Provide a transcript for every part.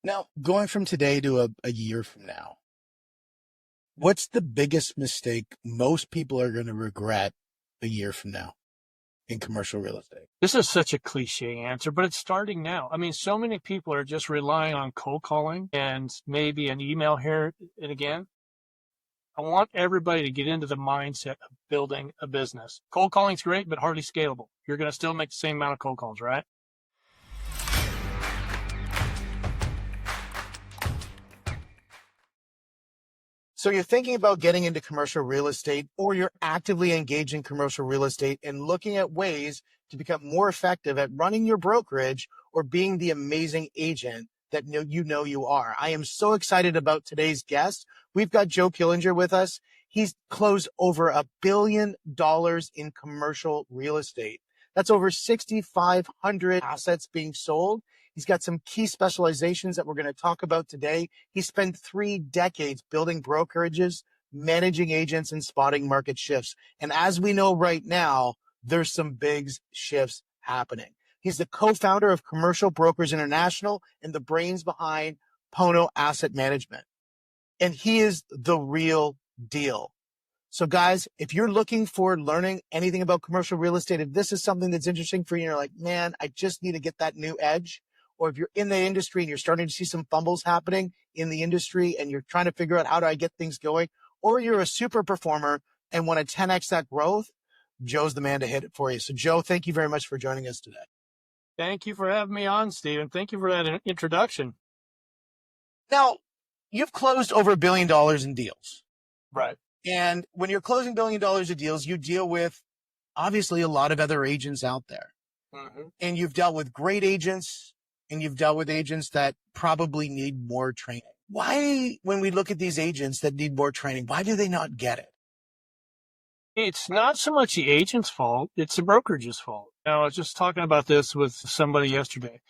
Now, going from today to a year from now, what's the biggest mistake most people are going to regret a year from now in commercial real estate? This is such a cliche answer, but it's starting now. I mean, so many people are just relying on cold calling and maybe an email here and again. I want everybody to get into the mindset of building a business. Cold calling's great, but hardly scalable. You're going to still make the same amount of cold calls, right? So you're thinking about getting into commercial real estate, or you're actively engaged in commercial real estate and looking at ways to become more effective at running your brokerage or being the amazing agent that you are. I am so excited about today's guest. We've got Joe Killinger with us. He's closed over $1 billion in commercial real estate. That's over 6,500 assets being sold. He's got some key specializations that we're going to talk about today. He spent 3 decades building brokerages, managing agents, and spotting market shifts. And as we know right now, there's some big shifts happening. He's the co-founder of Commercial Brokers International and the brains behind Pono Asset Management. And he is the real deal. So guys, if you're looking for learning anything about commercial real estate, if this is something that's interesting for you, you're like, man, I just need to get that new edge. Or if you're in the industry and you're starting to see some fumbles happening in the industry and you're trying to figure out how do I get things going, or you're a super performer and want to 10x that growth, Joe's the man to hit it for you. So Joe, thank you very much for joining us today. Thank you for having me on, Steve, and thank you for that introduction. Now, you've closed over $1 billion in deals. Right. And when you're closing $1 billion of deals, you deal with obviously a lot of other agents out there. Mm-hmm. And you've dealt with great agents and you've dealt with agents that probably need more training. Why, when we look at these agents that need more training, why do they not get it? It's not so much the agent's fault, it's the brokerage's fault. Now, I was just talking about this with somebody yesterday.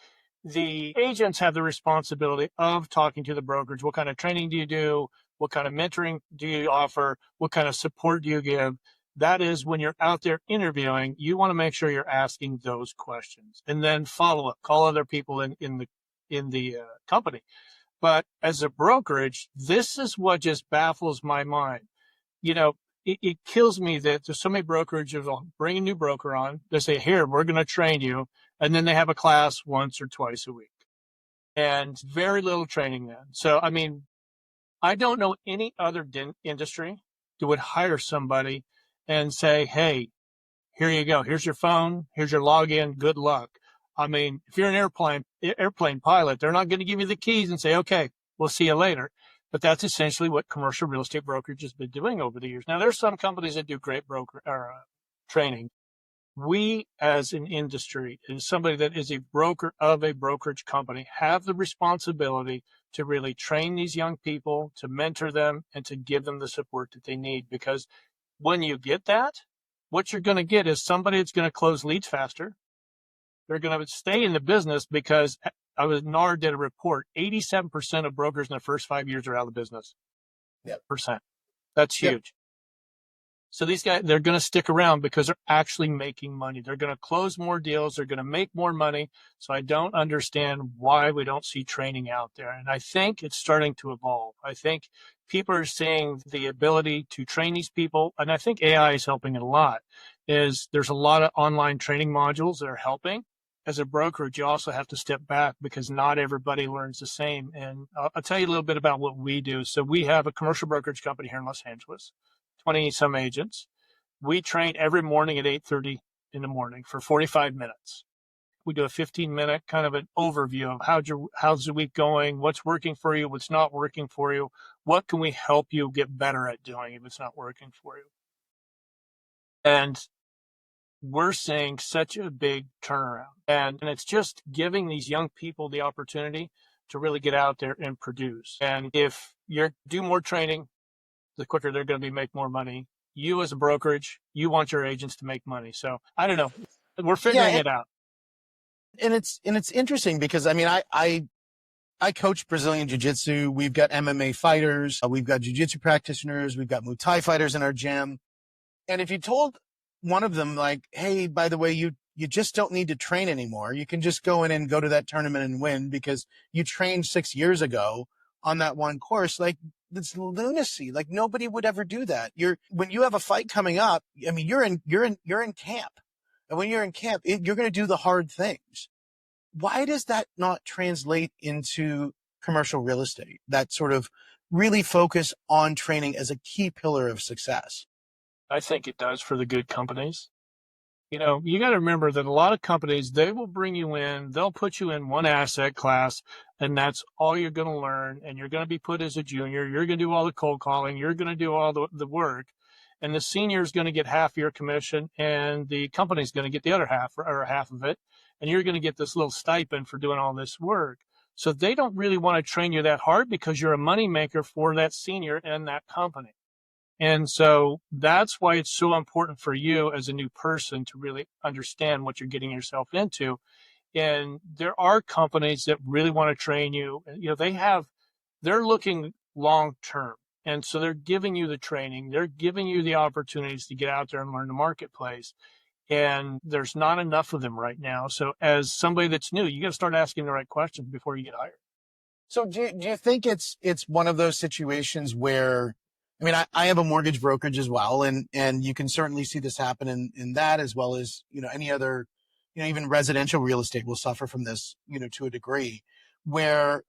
The agents have the responsibility of talking to the brokerage. What kind of training do you do? What kind of mentoring do you offer? What kind of support do you give? That is, when you're out there interviewing, you want to make sure you're asking those questions and then follow up, call other people in the company. But as a brokerage, this is what just baffles my mind. You know, it kills me that there's so many brokerages will bring a new broker on. They say, here, we're going to train you. And then they have a class once or twice a week and very little training then. So, I mean, I don't know any other industry that would hire somebody and say, hey, here you go. Here's your phone. Here's your login. Good luck. I mean, if you're an airplane pilot, they're not going to give you the keys and say, okay, we'll see you later. But that's essentially what commercial real estate brokerage has been doing over the years. Now, there's some companies that do great training. We, as an industry, as somebody that is a broker of a brokerage company, have the responsibility to really train these young people, to mentor them, and to give them the support that they need. Because when you get that, what you're going to get is somebody that's going to close leads faster. They're going to stay in the business because NAR did a report, 87% of brokers in the first 5 years are out of the business. Yep. Percent. That's huge. Yep. So these guys, they're going to stick around because they're actually making money. They're going to close more deals. They're going to make more money. So I don't understand why we don't see training out there. And I think it's starting to evolve. I think people are seeing the ability to train these people. And I think AI is helping it a lot. There's a lot of online training modules that are helping. As a brokerage, you also have to step back because not everybody learns the same. And I'll tell you a little bit about what we do. So we have a commercial brokerage company here in Los Angeles. 20-some agents. We train every morning at 8:30 in the morning for 45 minutes. We do a 15-minute kind of an overview of how's the week going, what's working for you, what's not working for you, what can we help you get better at doing if it's not working for you. And we're seeing such a big turnaround. And it's just giving these young people the opportunity to really get out there and produce. And if you do more training, the quicker they're going to make more money. You as a brokerage, you want your agents to make money. So I don't know. We're figuring it out. And it's interesting because I mean, I coach Brazilian Jiu-Jitsu. We've got MMA fighters. We've got Jiu-Jitsu practitioners. We've got Muay Thai fighters in our gym. And if you told one of them like, hey, by the way, you you just don't need to train anymore. You can just go in and go to that tournament and win because you trained 6 years ago on that one course. Like, it's lunacy. Like, nobody would ever do that. When you have a fight coming up, I mean, you're in camp. And when you're in camp, you're going to do the hard things. Why does that not translate into commercial real estate? That sort of really focus on training as a key pillar of success. I think it does for the good companies. You know, you got to remember that a lot of companies, they will bring you in, they'll put you in one asset class, and that's all you're going to learn. And you're going to be put as a junior. You're going to do all the cold calling. You're going to do all the work. And the senior is going to get half your commission, and the company's going to get the other half or half of it. And you're going to get this little stipend for doing all this work. So they don't really want to train you that hard because you're a moneymaker for that senior and that company. And so that's why it's so important for you as a new person to really understand what you're getting yourself into. And there are companies that really want to train you. You know, they're looking long term. And so they're giving you the training. They're giving you the opportunities to get out there and learn the marketplace. And there's not enough of them right now. So as somebody that's new, you got to start asking the right questions before you get hired. So do you think it's one of those situations where, I mean, I have a mortgage brokerage as well, and you can certainly see this happen in that, as well as, you know, any other, you know, even residential real estate will suffer from this, you know, to a degree, where,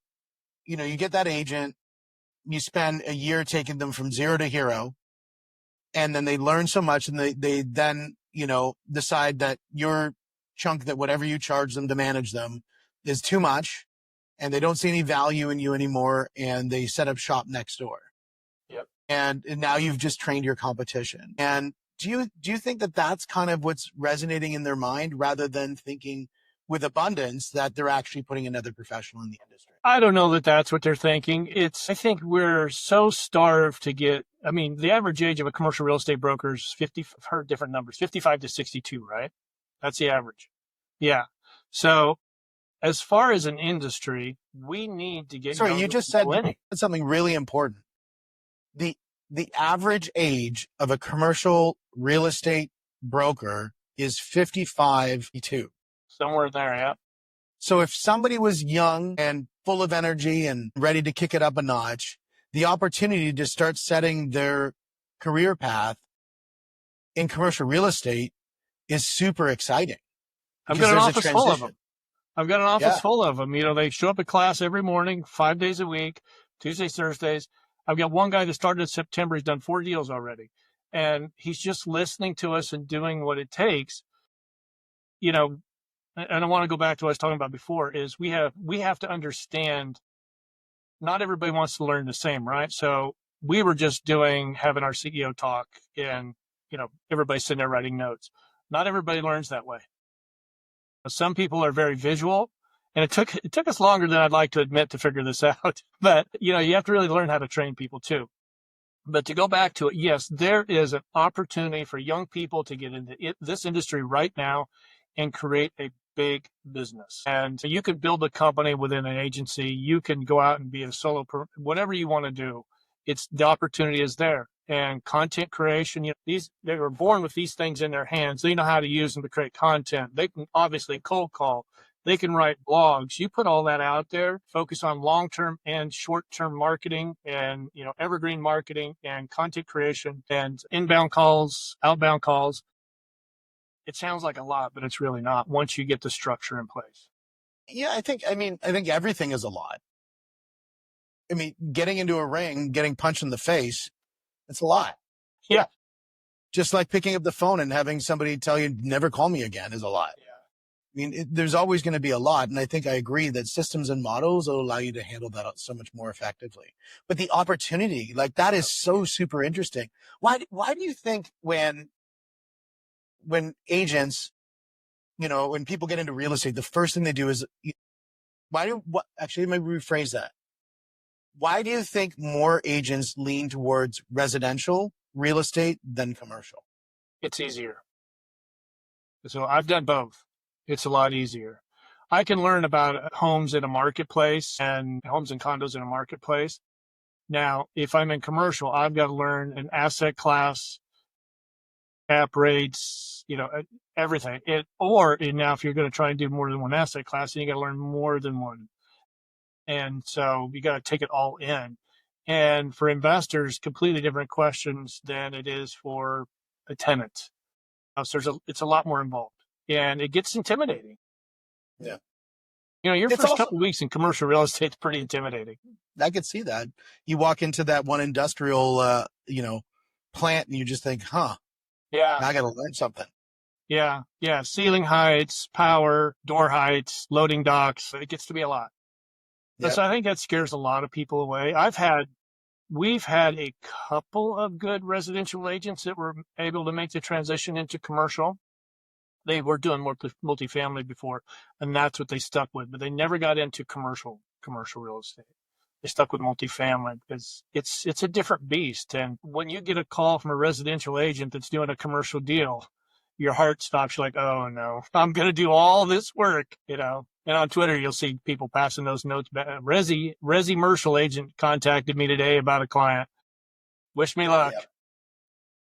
you know, you get that agent, you spend a year taking them from zero to hero, and then they learn so much, and they then, you know, decide that your chunk, that whatever you charge them to manage them is too much, and they don't see any value in you anymore, and they set up shop next door. Yep. And now you've just trained your competition. And do you think that that's kind of what's resonating in their mind, rather than thinking with abundance that they're actually putting another professional in the industry? I don't know that that's what they're thinking. I think we're so starved to get, I mean, the average age of a commercial real estate broker is 50, I've heard different numbers, 55 to 62, right? That's the average. Yeah. So as far as an industry, we need to get Sorry, you just said winning. something really important. The average age of a commercial real estate broker is 55 to. Somewhere there, yeah. So if somebody was young and full of energy and ready to kick it up a notch, the opportunity to start setting their career path in commercial real estate is super exciting. I've got an office full of them. I've got an office full of them. You know, they show up at class every morning, 5 days a week, Tuesdays, Thursdays. I've got one guy that started in September. He's done 4 deals already. And he's just listening to us and doing what it takes. You know, and I want to go back to what I was talking about before, is we have to understand not everybody wants to learn the same, right? So we were just having our CEO talk, and, you know, everybody's sitting there writing notes. Not everybody learns that way. Some people are very visual, and it took us longer than I'd like to admit to figure this out. But, you know, you have to really learn how to train people too. But to go back to it, yes, there is an opportunity for young people to get into this industry right now and create a big business. And you can build a company within an agency. You can go out and be a whatever you want to do. The opportunity is there. And content creation, you know, they were born with these things in their hands. They know how to use them to create content. They can obviously cold call. They can write blogs. You put all that out there, focus on long-term and short-term marketing, and, you know, evergreen marketing and content creation and inbound calls, outbound calls. It sounds like a lot, but it's really not once you get the structure in place. Yeah, I think everything is a lot. I mean, getting into a ring, getting punched in the face, it's a lot. Yeah. Just like picking up the phone and having somebody tell you, never call me again, is a lot. Yeah. I mean, there's always going to be a lot. And I think I agree that systems and models will allow you to handle that so much more effectively. But the opportunity, like, that is so super interesting. Why do you think when agents, you know, when people get into real estate, the first thing they do is, actually, let me rephrase that. Why do you think more agents lean towards residential real estate than commercial? It's easier. So I've done both. It's a lot easier. I can learn about homes in a marketplace and homes and condos in a marketplace. Now, if I'm in commercial, I've got to learn an asset class cap rates, everything. Or now if you're going to try and do more than one asset class, then you got to learn more than one. And so you got to take it all in. And for investors, completely different questions than it is for a tenant. So it's a lot more involved, and it gets intimidating. Yeah. Your It's first also, couple of weeks in commercial real estate is pretty intimidating. I could see that. You walk into that one industrial, plant and you just think, huh, Yeah. now I got to learn something. Yeah. Yeah. Ceiling heights, power, door heights, loading docks. It gets to be a lot. Yeah. So I think that scares a lot of people away. We've had a couple of good residential agents that were able to make the transition into commercial. They were doing more multifamily before, and that's what they stuck with, but they never got into commercial real estate. They stuck with multifamily because it's a different beast. And when you get a call from a residential agent that's doing a commercial deal, your heart stops. You're like, oh no, I'm going to do all this work, And on Twitter, you'll see people passing those notes back. Resi-mercial agent contacted me today about a client. Wish me luck.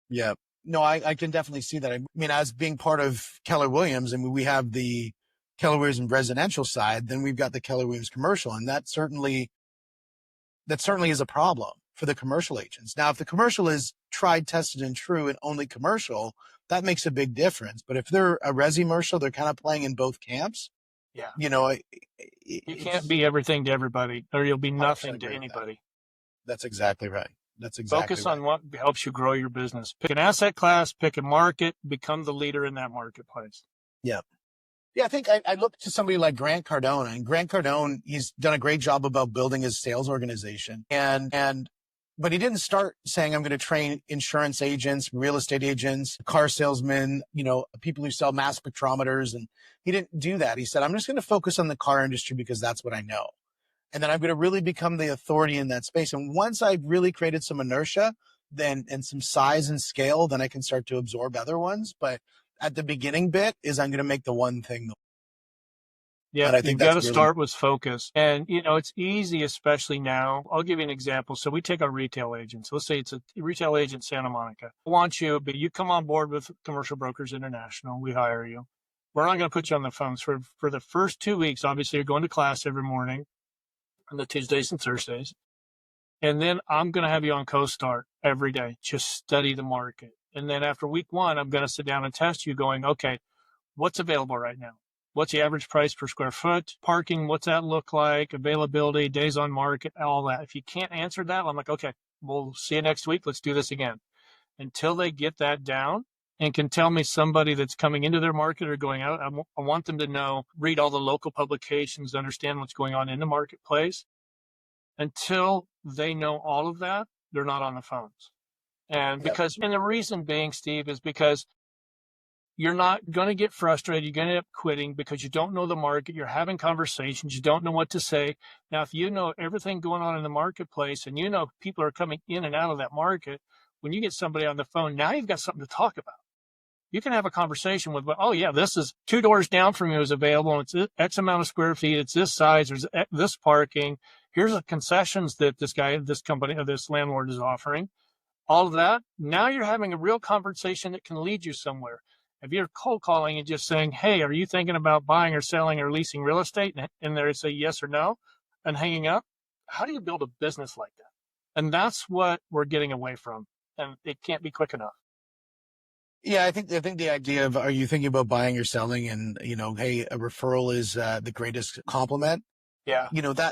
Yeah. Yeah. No, I can definitely see that. I mean, as being part of Keller Williams, we have the Keller Williams residential side, then we've got the Keller Williams commercial, and that certainly is a problem for the commercial agents. Now, if the commercial is tried, tested, and true and only commercial, that makes a big difference. But if they're a resi-mercial, they're kind of playing in both camps. Yeah. You can't be everything to everybody, or you'll be nothing to anybody. That's exactly right. That's exactly Focus on what helps you grow your business. Pick an asset class, pick a market, become the leader in that marketplace. Yeah. Yeah, I think I look to somebody like Grant Cardone, and Grant Cardone, he's done a great job about building his sales organization. But he didn't start saying, I'm going to train insurance agents, real estate agents, car salesmen, people who sell mass spectrometers. And he didn't do that. He said, I'm just going to focus on the car industry because that's what I know. And then I'm going to really become the authority in that space. And once I've really created some inertia, and some size and scale, then I can start to absorb other ones. But at the beginning bit is I'm going to make the one thing. Yeah, and I think you've got to start with focus. And, it's easy, especially now. I'll give you an example. So we take our retail agents. Let's say it's a retail agent, Santa Monica. I want you, but you come on board with Commercial Brokers International. We hire you. We're not going to put you on the phones for the first 2 weeks. Obviously, you're going to class every morning on the Tuesdays and Thursdays. And then I'm going to have you on CoStar every day. Just study the market. And then after week 1, I'm going to sit down and test you going, okay, what's available right now? What's the average price per square foot? Parking, what's that look like? Availability, days on market, all that. If you can't answer that, I'm like, okay, we'll see you next week. Let's do this again. Until they get that down and can tell me somebody that's coming into their market or going out, I want them to know, read all the local publications, understand what's going on in the marketplace. Until they know all of that, they're not on the phones. And the reason being, Steve, is because you're not going to get frustrated. You're going to end up quitting because you don't know the market. You're having conversations. You don't know what to say. Now, if you know everything going on in the marketplace and people are coming in and out of that market, when you get somebody on the phone, now you've got something to talk about. You can have a conversation with, oh, yeah, this is 2 doors down from you is available. And it's X amount of square feet. It's this size. There's this parking. Here's the concessions that this company, or this landlord is offering. All of that. Now you're having a real conversation that can lead you somewhere. If you're cold calling and just saying, hey, are you thinking about buying or selling or leasing real estate? And they say yes or no and hanging up. How do you build a business like that? And that's what we're getting away from. And it can't be quick enough. Yeah, I think the idea of, are you thinking about buying or selling? And, hey, a referral is the greatest compliment. Yeah.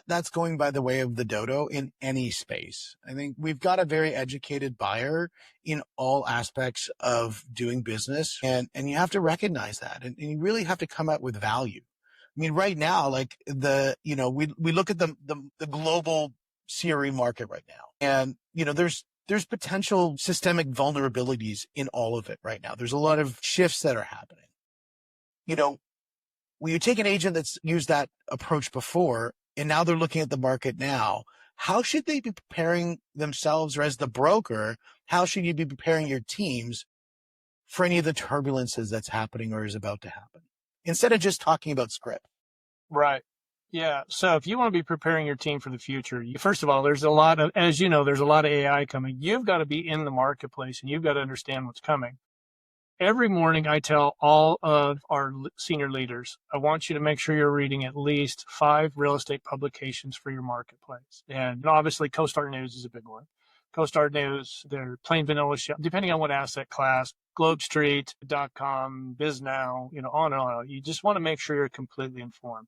That's going by the way of the dodo in any space. I think we've got a very educated buyer in all aspects of doing business. And you have to recognize that. And you really have to come out with value. I mean, right now, like we look at the global CRE market right now, and, there's potential systemic vulnerabilities in all of it right now. There's a lot of shifts that are happening. When you take an agent that's used that approach before, and now they're looking at the market now, how should they be preparing themselves, or as the broker, how should you be preparing your teams for any of the turbulences that's happening or is about to happen, instead of just talking about script? Right. Yeah. So if you want to be preparing your team for the future, first of all, there's a lot of AI coming. You've got to be in the marketplace and you've got to understand what's coming. every morning I tell all of our senior leaders, I want you to make sure you're reading at least 5 real estate publications for your marketplace. And obviously CoStar News is a big one. CoStar News, their plain vanilla show, depending on what asset class, globestreet.com, BizNow, on and on. You just want to make sure you're completely informed.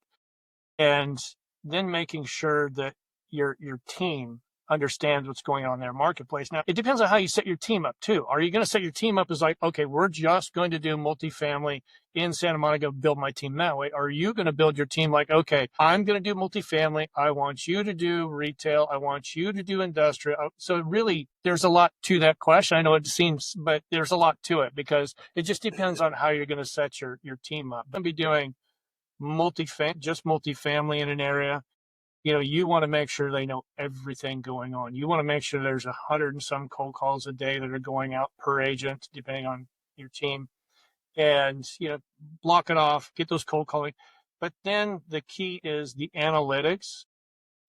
And then making sure that your team understands what's going on in their marketplace. Now, it depends on how you set your team up too. Are you going to set your team up as like, okay, we're just going to do multifamily in Santa Monica, build my team that way? Or are you going to build your team like, okay, I'm going to do multifamily. I want you to do retail. I want you to do industrial. So really, there's a lot to that question. I know it seems, but there's a lot to it because it just depends on how you're going to set your team up. I'm going to be doing just multifamily in an area. You want to make sure they know everything going on. You want to make sure there's 100 and some cold calls a day that are going out per agent, depending on your team. And, block it off, get those cold calling. But then the key is the analytics.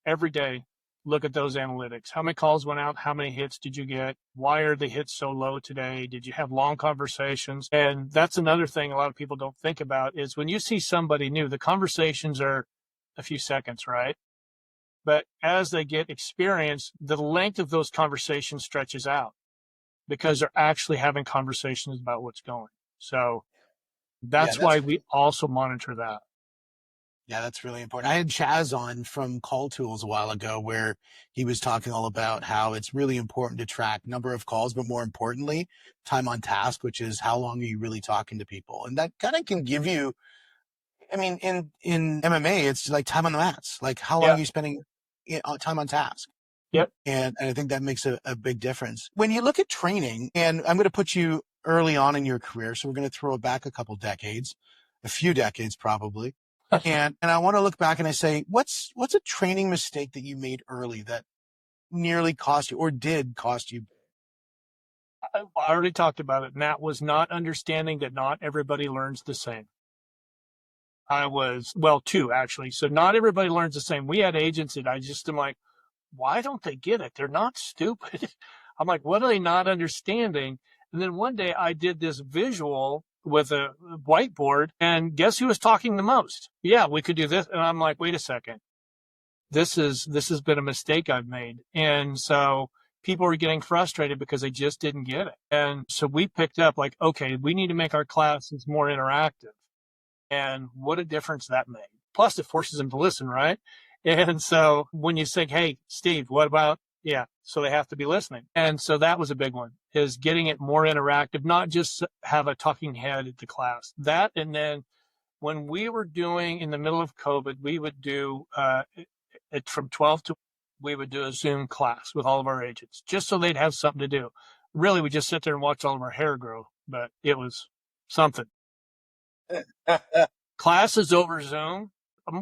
Every day, look at those analytics. How many calls went out? How many hits did you get? Why are the hits so low today? Did you have long conversations? And that's another thing a lot of people don't think about is when you see somebody new, the conversations are a few seconds, right? But as they get experience, the length of those conversations stretches out because they're actually having conversations about what's going. So that's why we also monitor that. Yeah, that's really important. I had Chaz on from Call Tools a while ago where he was talking all about how it's really important to track number of calls, but more importantly, time on task, which is how long are you really talking to people? And that kind of can give you, I mean, in MMA, it's like time on the mats, like how long are you spending time on task? Yep. And I think that makes a big difference. When you look at training, and I'm going to put you early on in your career, so we're going to throw it back a few decades probably. And I want to look back and I say, what's a training mistake that you made early that nearly cost you or did cost you? I already talked about it, and that was not understanding that not everybody learns the same. Two actually. So not everybody learns the same. We had agents that I just am like, why don't they get it? They're not stupid. I'm like, what are they not understanding? And then one day I did this visual with a whiteboard, and guess who was talking the most? Yeah, we could do this. And I'm like, wait a second. This has been a mistake I've made. And so people were getting frustrated because they just didn't get it. And so we picked up like, okay, we need to make our classes more interactive. And what a difference that made. Plus it forces them to listen, right? And so when you say, hey, Steve, what about, so they have to be listening. And so that was a big one, is getting it more interactive, not just have a talking head at the class. That, and then when we were doing in the middle of COVID, we would do from 12 to, we would do a Zoom class with all of our agents, just so they'd have something to do. Really, we just sit there and watch all of our hair grow, but it was something. Classes over Zoom,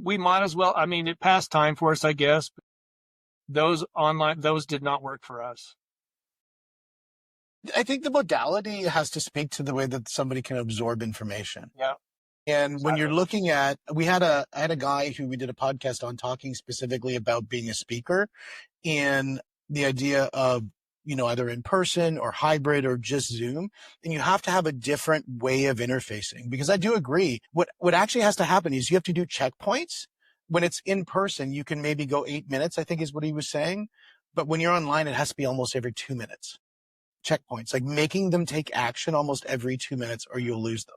we might as well, it passed time for us, I guess. Those did not work for us. I think the modality has to speak to the way that somebody can absorb information. Yeah. And when you're looking at, I had a guy who we did a podcast on talking specifically about being a speaker and the idea of, either in person or hybrid or just Zoom. And you have to have a different way of interfacing, because I do agree. What actually has to happen is you have to do checkpoints. When it's in person, you can maybe go 8 minutes, I think is what he was saying. But when you're online, it has to be almost every 2 minutes. Checkpoints, like making them take action almost every 2 minutes or you'll lose them.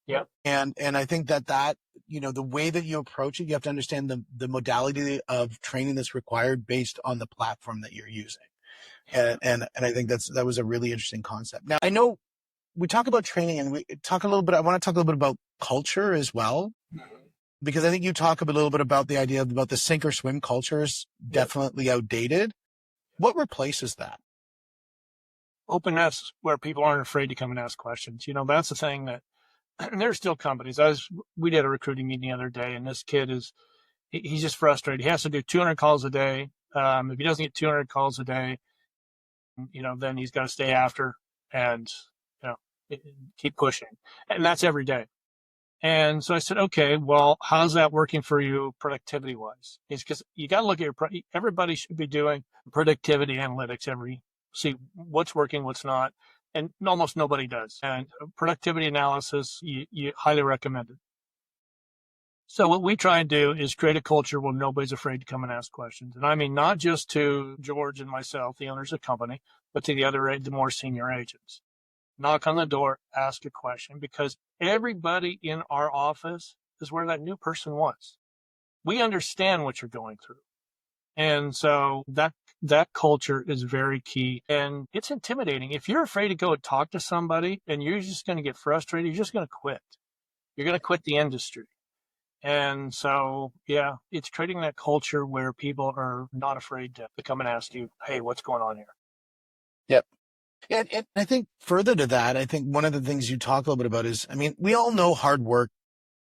Yeah. And I think that, the way that you approach it, you have to understand the modality of training that's required based on the platform that you're using. And I think that was a really interesting concept. Now, I know we talk about training and I want to talk a little bit about culture as well, because I think you talk a little bit about the idea about the sink or swim culture is definitely outdated. What replaces that? Openness, where people aren't afraid to come and ask questions. That's the thing that, and there's still companies. We did a recruiting meeting the other day, and this kid he's just frustrated. He has to do 200 calls a day. If he doesn't get 200 calls a day, then he's got to stay after and, keep pushing. And that's every day. And so I said, okay, well, how's that working for you productivity wise? It's because you got to look at everybody should be doing productivity analytics see what's working, what's not. And almost nobody does. And productivity analysis, you highly recommend it. So what we try and do is create a culture where nobody's afraid to come and ask questions. And I mean, not just to George and myself, the owners of the company, but to the more senior agents. Knock on the door, ask a question, because everybody in our office is where that new person was. We understand what you're going through. And so that culture is very key, and it's intimidating. If you're afraid to go and talk to somebody and you're just going to get frustrated, you're just going to quit. You're going to quit the industry. And so, yeah, it's creating that culture where people are not afraid to come and ask you, hey, what's going on here? Yep. And I think further to that, I think one of the things you talk a little bit about is, I mean, we all know hard work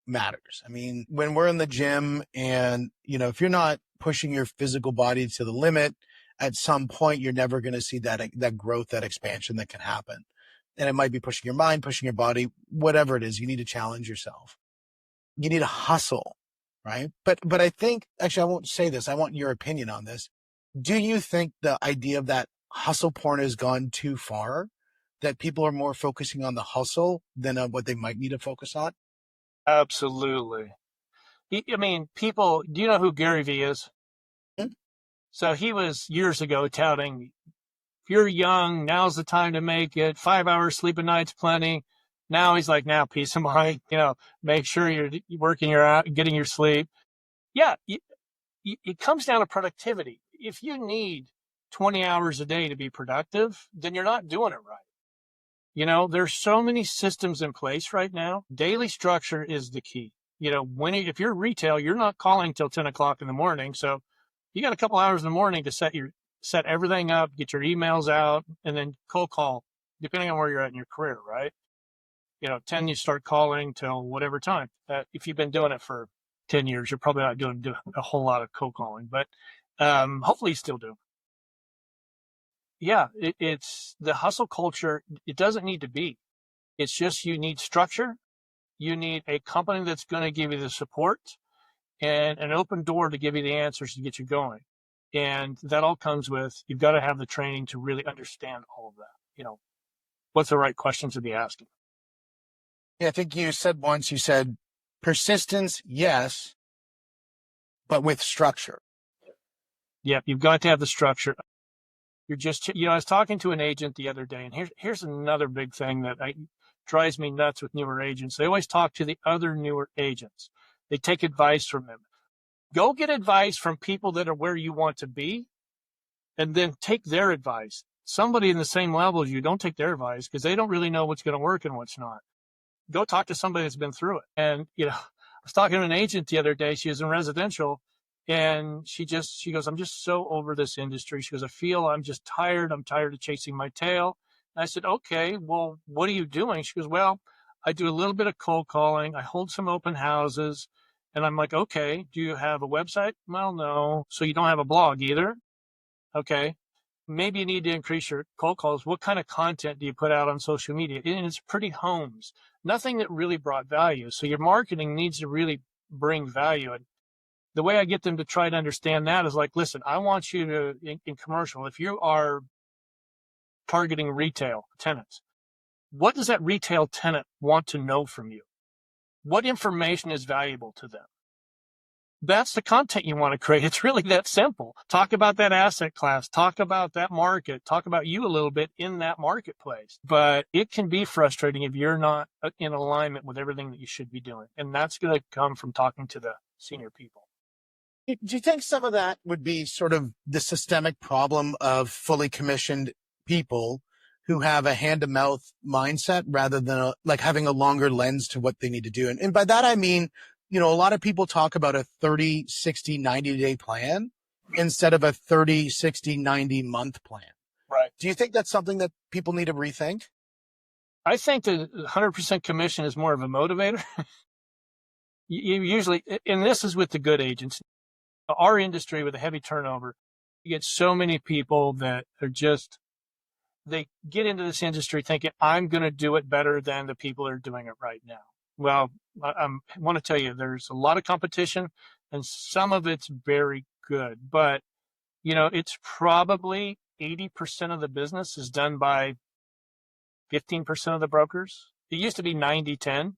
matters. I mean, when we're in the gym and, if you're not pushing your physical body to the limit, at some point, you're never going to see that growth, that expansion that can happen. And it might be pushing your mind, pushing your body, whatever it is, you need to challenge yourself. You need to hustle, right? But I think, actually, I won't say this. I want your opinion on this. Do you think the idea of that hustle porn has gone too far? That people are more focusing on the hustle than on what they might need to focus on? Absolutely. I mean, people, do you know who Gary Vee is? Hmm? So he was years ago touting, if you're young, now's the time to make it. 5 hours sleep a night's plenty. Now he's like, now peace of mind, make sure you're working getting your sleep. Yeah. It comes down to productivity. If you need 20 hours a day to be productive, then you're not doing it right. There's so many systems in place right now. Daily structure is the key. If you're retail, you're not calling till 10 o'clock in the morning. So you got a couple hours in the morning to set everything up, get your emails out, and then cold call, depending on where you're at in your career, right? 10, you start calling till whatever time. If you've been doing it for 10 years, you're probably not doing a whole lot of cold calling, but hopefully you still do. Yeah, it's the hustle culture. It doesn't need to be. It's just you need structure. You need a company that's going to give you the support and an open door to give you the answers to get you going. And that all comes with, you've got to have the training to really understand all of that. What's the right questions to be asking? Yeah, I think you said persistence, yes, but with structure. Yep, you've got to have the structure. I was talking to an agent the other day, and here's another big thing that drives me nuts with newer agents. They always talk to the other newer agents. They take advice from them. Go get advice from people that are where you want to be, and then take their advice. Somebody in the same level as you, don't take their advice because they don't really know what's going to work and what's not. Go talk to somebody that's been through it. And, I was talking to an agent the other day. She was in residential, and she goes, I'm just so over this industry. She goes, I feel I'm just tired. I'm tired of chasing my tail. And I said, okay, well, what are you doing? She goes, well, I do a little bit of cold calling. I hold some open houses. And I'm like, okay, do you have a website? Well, no. So you don't have a blog either? Okay. Maybe you need to increase your cold calls. What kind of content do you put out on social media? And it's pretty homes, nothing that really brought value. So your marketing needs to really bring value. And the way I get them to try to understand that is like, listen, I want you to, in commercial, if you are targeting retail tenants, what does that retail tenant want to know from you? What information is valuable to them? That's the content you want to create. It's really that simple. Talk about that asset class, talk about that market, talk about you a little bit in that marketplace. But it can be frustrating if you're not in alignment with everything that you should be doing. And that's going to come from talking to the senior people. Do you think some of that would be sort of the systemic problem of fully commissioned people who have a hand to mouth mindset rather than like having a longer lens to what they need to do? And by that, I mean, a lot of people talk about a 30, 60, 90-day plan instead of a 30, 60, 90-month plan. Right. Do you think that's something that people need to rethink? I think that 100% commission is more of a motivator. You usually, and this is with the good agents, our industry with a heavy turnover, you get so many people that are they get into this industry thinking, I'm going to do it better than the people that are doing it right now. Well, I want to tell you, there's a lot of competition and some of it's very good, but it's probably 80% of the business is done by 15% of the brokers. It used to be 90-10.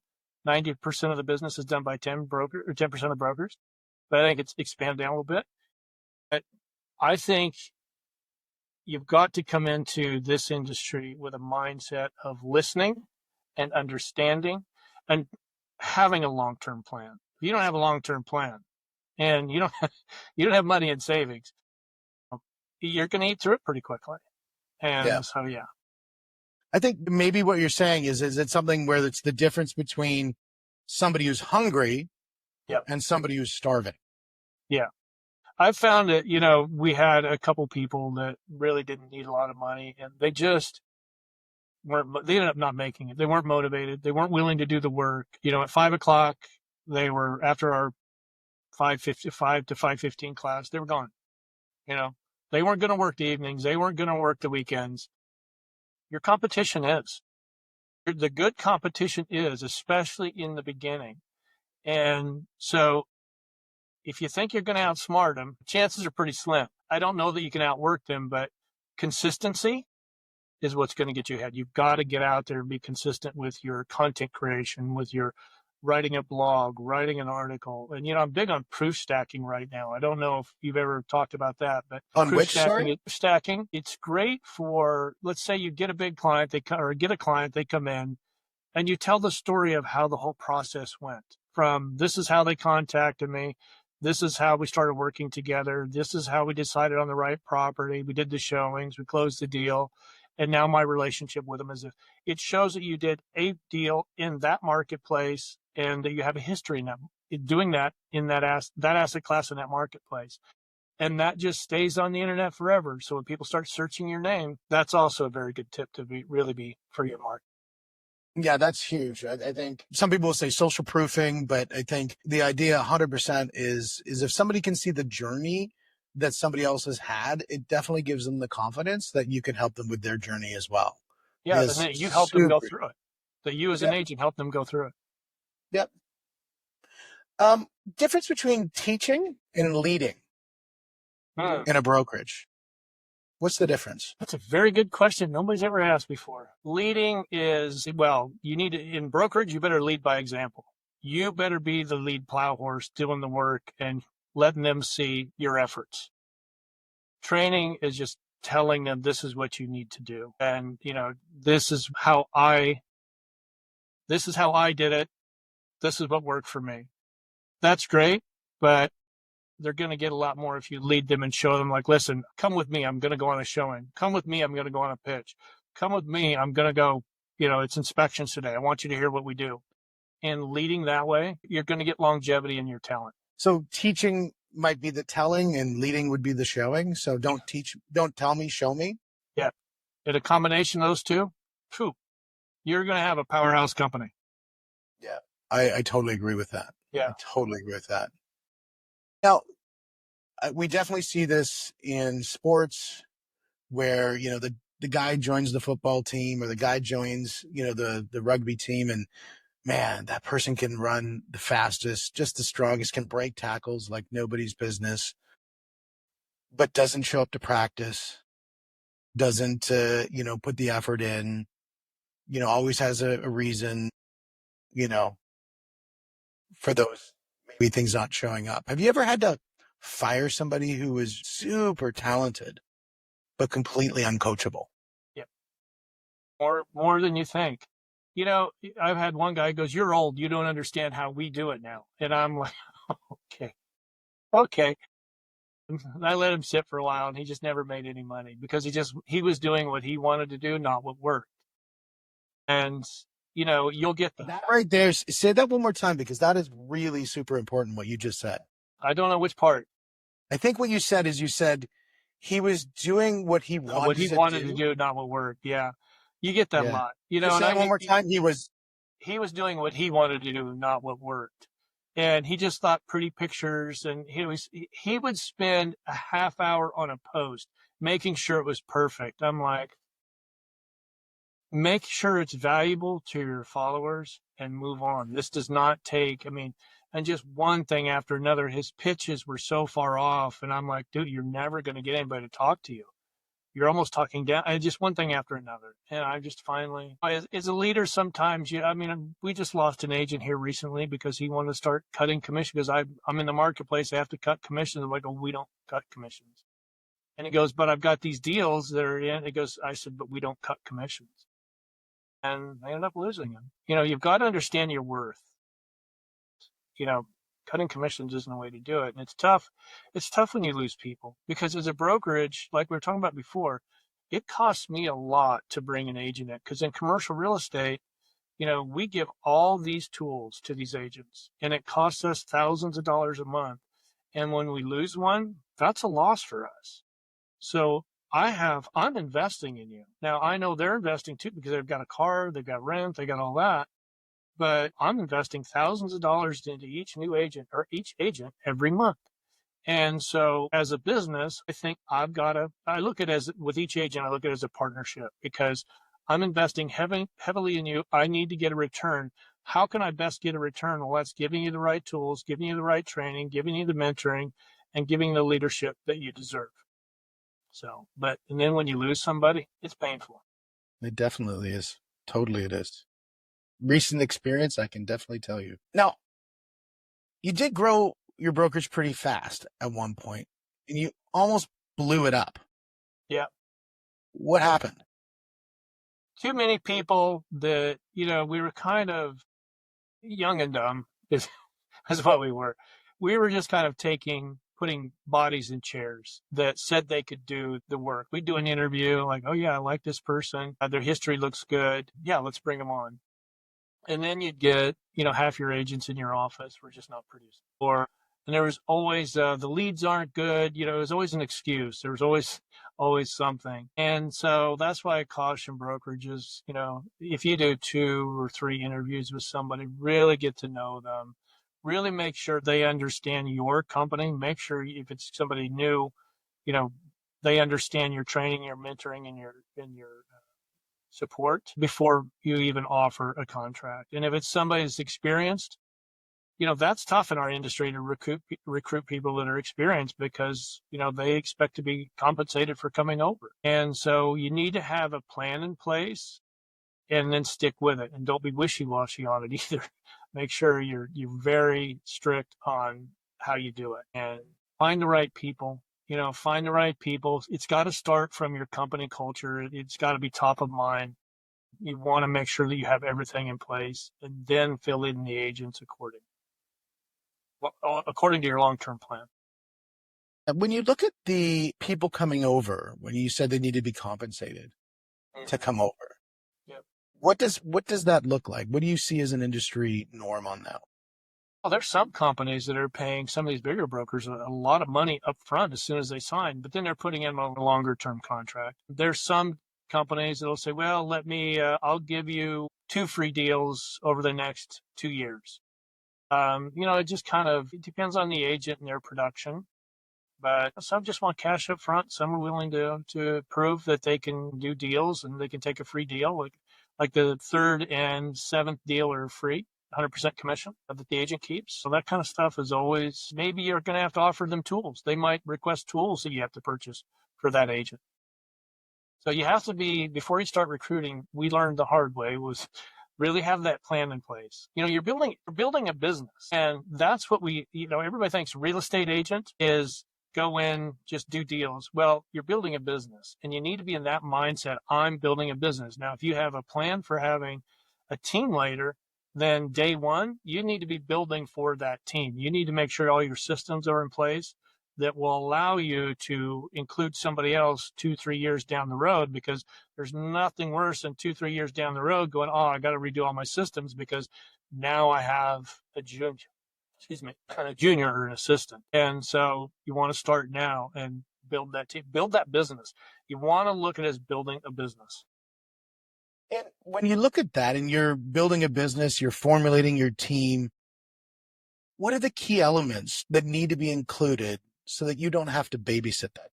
90% of the business is done by 10% of brokers, but I think it's expanded down a little bit. But I think you've got to come into this industry with a mindset of listening and understanding and having a long-term plan. If you don't have a long-term plan and you don't have money in savings, you're going to eat through it pretty quickly. And so, yeah. I think maybe what you're saying is it something where it's the difference between somebody who's hungry and somebody who's starving? Yeah. I've found that, we had a couple people that really didn't need a lot of money, and they just they ended up not making it. They weren't motivated. They weren't willing to do the work. At 5:00, they were, after our 5:55 to 5:15 class, they were gone. They weren't going to work the evenings. They weren't going to work the weekends. Your competition is. The good competition is, especially in the beginning. And so if you think you're going to outsmart them, chances are pretty slim. I don't know that you can outwork them, but consistency is what's going to get you ahead. You've got to get out there and be consistent with your content creation, with your writing a blog, writing an article. And, I'm big on proof stacking right now. I don't know if you've ever talked about that, but on proof which, stacking, it's great for, let's say you get a big client, they come in, and you tell the story of how the whole process went. From this is how they contacted me. This is how we started working together. This is how we decided on the right property. We did the showings. We closed the deal. And now my relationship with them is, it shows that you did a deal in that marketplace and that you have a history in doing that in that asset class in that marketplace. And that just stays on the internet forever. So when people start searching your name, that's also a very good tip to really be for your market. Yeah, that's huge. I think some people will say social proofing, but I think the idea 100% is if somebody can see the journey that somebody else has had, it definitely gives them the confidence that you can help them with their journey as well. Yeah, and that you help them go through it. That you as an agent help them go through it. Yep. Difference between teaching and leading in a brokerage. What's the difference? That's a very good question. Nobody's ever asked before. Leading is, in brokerage, you better lead by example. You better be the lead plow horse doing the work and letting them see your efforts. Training is just telling them this is what you need to do. And, this is how I did it. This is what worked for me. That's great, but they're going to get a lot more if you lead them and show them, like, listen, come with me. I'm going to go on a showing. Come with me. I'm going to go on a pitch. Come with me. I'm going to go, it's inspections today. I want you to hear what we do. And leading that way, you're going to get longevity in your talent. So teaching might be the telling and leading would be the showing. So don't tell me, show me. Yeah. And a combination of those two, you're going to have a powerhouse company. Yeah. I totally agree with that. Yeah. I totally agree with that. Now, we definitely see this in sports where, the guy joins the football team or the guy joins, the rugby team, and man, that person can run the fastest, just the strongest, can break tackles like nobody's business, but doesn't show up to practice, doesn't, put the effort in, always has a reason, for those maybe things not showing up. Have you ever had to fire somebody who was super talented, but completely uncoachable? Yeah. More than you think. I've had one guy goes, "You're old. You don't understand how we do it now." And I'm like, okay. And I let him sit for a while, and he just never made any money because he was doing what he wanted to do, not what worked. And, you'll get that right there. Say that one more time, because that is really super important, what you just said. I don't know which part. I think what you said is he was doing what he wanted to do, not what worked. Yeah. You get that a lot. Just say one more time. He was doing what he wanted to do, not what worked. And he just thought pretty pictures, and he would spend a half hour on a post making sure it was perfect. I'm like, make sure it's valuable to your followers and move on. This does not take, and just one thing after another. His pitches were so far off, and I'm like, dude, you're never going to get anybody to talk to you. you're almost talking down, and just one thing after another. And I just finally, as a leader, sometimes we just lost an agent here recently because he wanted to start cutting commission because I'm in the marketplace. I have to cut commissions. I'm like, oh, we don't cut commissions. And he goes, but I've got these deals that are in. He goes, I said, but we don't cut commissions. And I ended up losing him. You've got to understand your worth. Cutting commissions isn't a way to do it. And it's tough. It's tough when you lose people because as a brokerage, like we were talking about before, it costs me a lot to bring an agent in because in commercial real estate, we give all these tools to these agents and it costs us thousands of dollars a month. And when we lose one, that's a loss for us. So I'm investing in you. Now I know they're investing too because they've got a car, they've got rent, they got all that. But I'm investing thousands of dollars into each new agent or each agent every month. And so as a business, I think I look at it as with each agent, I look at it as a partnership because I'm investing heavily in you. I need to get a return. How can I best get a return? Well, that's giving you the right tools, giving you the right training, giving you the mentoring, and giving the leadership that you deserve. And then when you lose somebody, it's painful. It definitely is. Totally it is. Recent experience, I can definitely tell you. Now, you did grow your brokerage pretty fast at one point, and you almost blew it up. Yeah. What happened? Too many people that, we were kind of young and dumb is what we were. We were just kind of putting bodies in chairs that said they could do the work. We'd do an interview like, oh yeah, I like this person. Their history looks good. Yeah, let's bring them on. And then you'd get, half your agents in your office were just not producing. And there was always, the leads aren't good. It was always an excuse. There was always something. And so that's why I caution brokerages, if you do 2 or 3 interviews with somebody, really get to know them, really make sure they understand your company. Make sure if it's somebody new, they understand your training, your mentoring, and your support before you even offer a contract. And if it's somebody that's experienced, that's tough in our industry to recruit people that are experienced because, they expect to be compensated for coming over. And so you need to have a plan in place and then stick with it and don't be wishy-washy on it either. Make sure you're very strict on how you do it and find the right people. Find the right people. It's got to start from your company culture. It's got to be top of mind. You want to make sure that you have everything in place and then fill in the agents according to your long-term plan. When you look at the people coming over, when you said they need to be compensated to come over, yep. What does that look like? What do you see as an industry norm on that? Well, there's some companies that are paying some of these bigger brokers a lot of money up front as soon as they sign, but then they're putting in a longer term contract. There's some companies that'll say, well, I'll give you 2 free deals over the next 2 years. It just it depends on the agent and their production. But some just want cash up front. Some are willing to prove that they can do deals and they can take a free deal. Like the 3rd and 7th deal are free, 100% commission that the agent keeps. So that kind of stuff is always, maybe you're going to have to offer them tools. They might request tools that you have to purchase for that agent. So you have to before you start recruiting, we learned the hard way was really have that plan in place. You're building a business, and that's what everybody thinks real estate agent is go in, just do deals. Well, you're building a business and you need to be in that mindset. I'm building a business. Now, if you have a plan for having a team later, then day one, you need to be building for that team. You need to make sure all your systems are in place that will allow you to include somebody else 2-3 years down the road, because there's nothing worse than 2-3 years down the road going, oh, I got to redo all my systems because now I have a junior or an assistant. And so you want to start now and build that team, build that business. You want to look at it as building a business. And when you look at that and you're building a business, you're formulating your team, what are the key elements that need to be included so that you don't have to babysit that?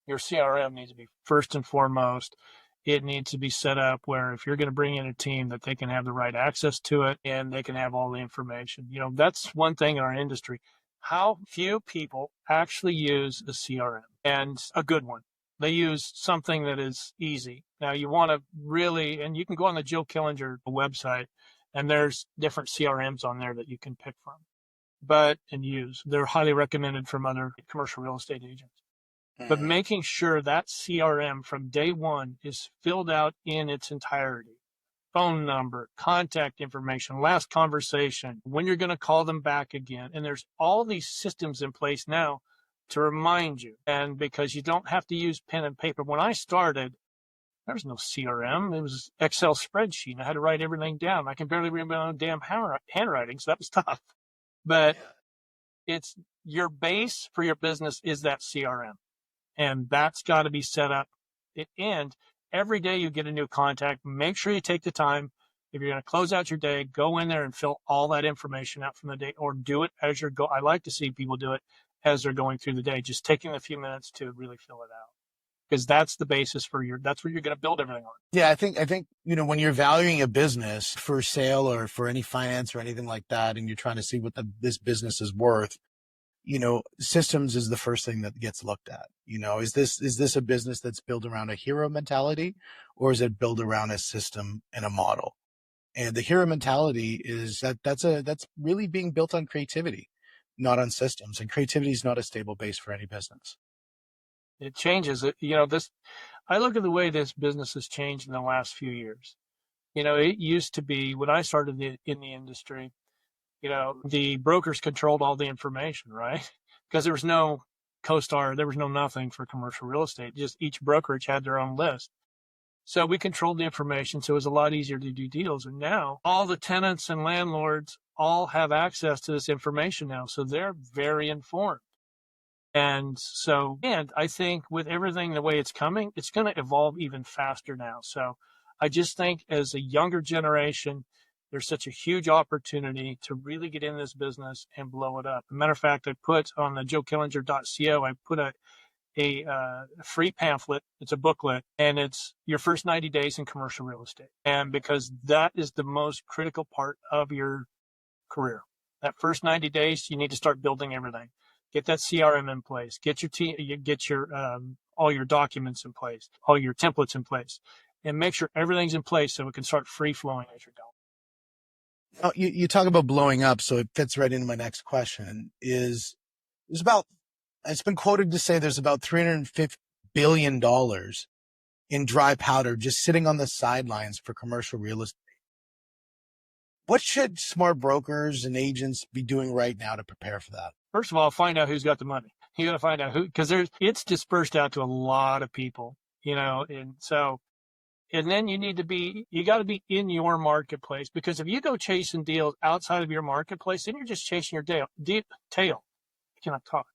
Your CRM needs to be first and foremost. It needs to be set up where if you're going to bring in a team, that they can have the right access to it and they can have all the information. That's one thing in our industry. How few people actually use a CRM, and a good one. They use something that is easy. Now you want to really, and you can go on the Jill Killinger website, and there's different CRMs on there that you can pick from, and use. They're highly recommended from other commercial real estate agents. But making sure that CRM from day one is filled out in its entirety. Phone number, contact information, last conversation, when you're going to call them back again. And there's all these systems in place now to remind you. And because you don't have to use pen and paper. When I started, there was no CRM. It was Excel spreadsheet. I had to write everything down. I can barely read my own damn handwriting, so that was tough. But it's your base for your business is that CRM. And that's got to be set up. And every day you get a new contact, make sure you take the time. If you're going to close out your day, go in there and fill all that information out from the day, or do it as you're I like to see people do it as they're going through the day, just taking a few minutes to really fill it out. Because that's the basis that's where you're going to build everything on. Yeah, I think, when you're valuing a business for sale or for any finance or anything like that, and you're trying to see what this business is worth, systems is the first thing that gets looked at. Is this a business that's built around a hero mentality, or is it built around a system and a model? And the hero mentality is that's really being built on creativity, not on systems. And creativity is not a stable base for any business. It changes. I look at the way this business has changed in the last few years. It used to be when I started in the industry, the brokers controlled all the information, right? Because there was no CoStar, there was no nothing for commercial real estate. Just each brokerage had their own list. So we controlled the information, so it was a lot easier to do deals. And now all the tenants and landlords all have access to this information now, so they're very informed. And I think with everything the way it's coming, it's going to evolve even faster now. So I just think as a younger generation, there's such a huge opportunity to really get in this business and blow it up. As a matter of fact, I put on the joekillinger.co, I put a free pamphlet. It's a booklet, and it's your first 90 days in commercial real estate. And because that is the most critical part of your career. That first 90 days, you need to start building everything. Get that CRM in place. Get your all your documents in place, all your templates in place, and make sure everything's in place so it can start free flowing as you're going. Oh, you talk about blowing up, so it fits right into my next question. It's been quoted to say there's about $350 billion in dry powder just sitting on the sidelines for commercial real estate. What should smart brokers and agents be doing right now to prepare for that? First of all, find out who's got the money. You got to find out who, because it's dispersed out to a lot of people, and then you got to be in your marketplace, because if you go chasing deals outside of your marketplace, then you're just chasing your tail. I cannot talk.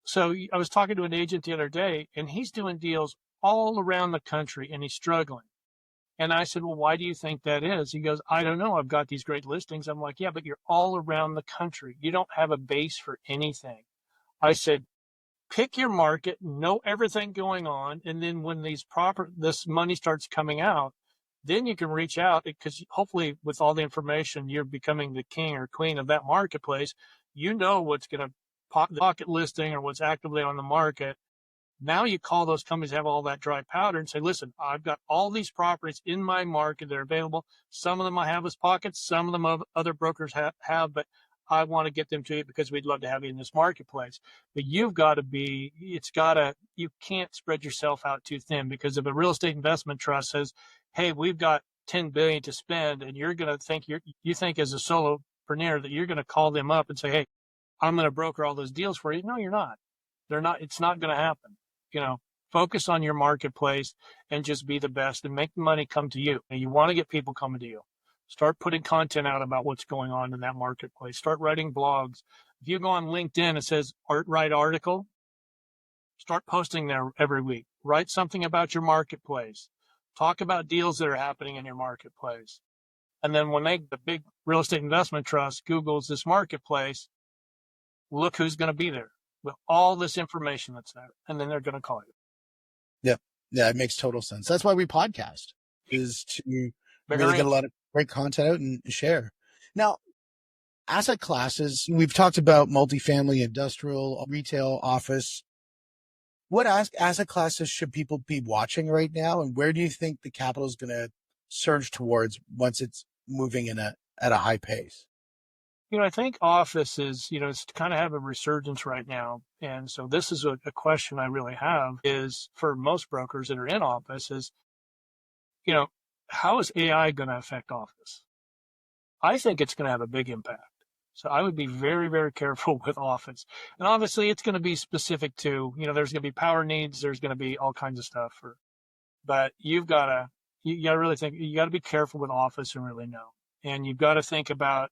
So I was talking to an agent the other day, and he's doing deals all around the country, and he's struggling. And I said, well, why do you think that is? He goes, I don't know. I've got these great listings. I'm like, yeah, but you're all around the country. You don't have a base for anything. I said, pick your market, know everything going on. And then when this money starts coming out, then you can reach out, because hopefully with all the information, you're becoming the king or queen of that marketplace. You know what's going to pocket listing or what's actively on the market. Now you call those companies that have all that dry powder and say, listen, I've got all these properties in my market that are available. Some of them I have as pockets. Some of them other brokers have, but I want to get them to you because we'd love to have you in this marketplace. But you can't spread yourself out too thin, because if a real estate investment trust says, hey, we've got $10 billion to spend, and you're going to think you think as a solopreneur that you're going to call them up and say, hey, I'm going to broker all those deals for you. No, you're not. It's not going to happen. Focus on your marketplace and just be the best and make the money come to you. And you want to get people coming to you. Start putting content out about what's going on in that marketplace. Start writing blogs. If you go on LinkedIn, it says write article. Start posting there every week. Write something about your marketplace. Talk about deals that are happening in your marketplace. And then when the big real estate investment trust Googles this marketplace, look who's going to be there with all this information that's there, and then they're going to call you. Yeah, it makes total sense. That's why we podcast, is to really get a lot of great content out and share. Now, asset classes, we've talked about multifamily, industrial, retail, office. What asset classes should people be watching right now? And where do you think the capital is going to surge towards once it's moving at a high pace? I think office is, it's kind of have a resurgence right now. And so this is a question I really have is for most brokers that are in office is, you know, how is AI going to affect office? I think it's going to have a big impact. So I would be very, very careful with office. And obviously it's going to be specific to, there's going to be power needs. There's going to be all kinds of stuff but you got to really think, you got to be careful with office and really know. And you've got to think about